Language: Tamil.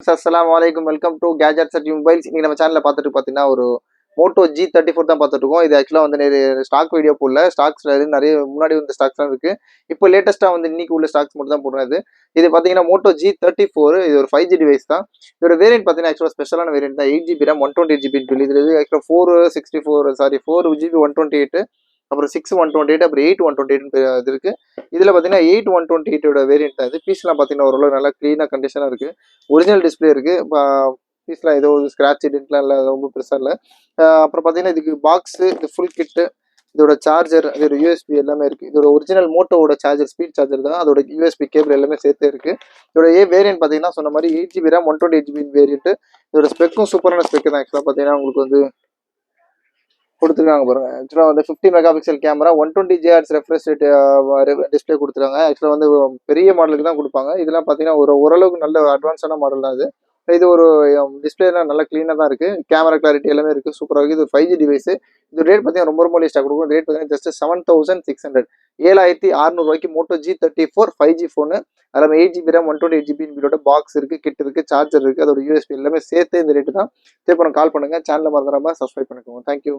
அஸ்ஸலாமு அலைக்கும். Welcome to gadgets at mobiles. இன்னைக்கு நம்ம சேனல்ல பார்த்துட்டு பார்த்தீங்கன்னா ஒரு மோட்டோ G34 தான் பார்த்துட்டு இருக்கோம். இது ஆக்சுவலாக வந்து நிறைய ஸ்டாக் வீடியோ போடல. ஸ்டாக்ஸ்ல நிறைய முன்னாடி வந்த ஸ்டாக்ஸ்லாம் இருக்கு. இப்போ லேட்டஸ்ட்டாக வந்து இன்னைக்கு உள்ள ஸ்டாக்ஸ் மட்டும் தான் போடுறது. இது பார்த்தீங்கன்னா மோட்டோ G34. இது ஒரு 5G டிவைஸ் தான். இதோட வேரியன்ட் பார்த்தீங்கன்னா ஆக்சுவலாக ஸ்பெஷலான வேரியன்ட் தான். 8GB RAM 128GB சொல்லி இது ஆக்சுவலாக 4GB 128, அப்புறம் 6 128, அப்புறம் 8 128 இது இருக்கு. இதுல பாத்தீங்கன்னா 8 128 வேரியன்ட் தான். இது பீஸ்லாம் பாத்தீங்கன்னா ஓரளவு நல்லா கிளீனா கண்டிஷனா இருக்கு. ஒரிஜினல் டிஸ்பிளே இருக்கு. பீஸ்லாம் ஏதோ ஸ்கிராட்ச் டென்ட்லாம் இல்லை, ரொம்ப பெருசா இல்லை. அப்புறம் பாத்தீங்கன்னா இதுக்கு பாக்ஸ், இது ஃபுல் கிட்டு, இதோட சார்ஜர், அதோட யூஎஸ்பி எல்லாமே இருக்கு. இதோட ஒரிஜினல் மோட்டோவோட சார்ஜர், ஸ்பீட் சார்ஜர் தான். அதோட யூஎஸ்பி கேபிள் எல்லாமே சேர்த்து இருக்கு. இதோட வேரியன்ட் பாத்தீங்கன்னா சொன்ன மாதிரி 8GB RAM 128GB வேரியன்ட். இதோட ஸ்பெக்கும் சூப்பரான ஸ்பெக் தான். ஆக்சுவலா பாத்தீங்கன்னா உங்களுக்கு வந்து கொடுத்துருக்காங்க பாருங்க. ஆக்சுவலாக வந்து 50 mega pixel camera, 120 Hz refresh rate display கொடுத்துருக்காங்க. ஆக்சுவலாக வந்து பெரிய மாடலுக்கு தான் கொடுப்பாங்க. இதெல்லாம் பார்த்தீங்கன்னா ஓரளவுக்கு நல்ல அட்வான்ஸான மாடல் தான் இது. இது ஒரு டிஸ்பிளேலாம் நல்லா க்ளீனாக தான் இருக்குது. கேமரா கிளாரிட்டி எல்லாமே இருக்குது, சூப்பராக இருக்குது. இது 5G டிவைஸ். இது ரேட் பார்த்தீங்கன்னா ரொம்ப லீஸ்ட்டாக கொடுக்கும். ரேட் பார்த்தீங்கன்னா just 7600, 7600 Moto G34 5G phone. அதில் 8GB RAM 128GB பாக்ஸ் இருக்குது, கிட் இருக்குது, சார்ஜர் இருக்குது, அதோட யூஎஸ்பி எல்லாமே சேர்த்து இந்த ரேட்டு தான். திருப்பி கால் பண்ணுங்கள். சேனலை மறந்துடாமல் சப்ஸ்கிரைப் பண்ணிக்கோங்க. தேங்க்யூ.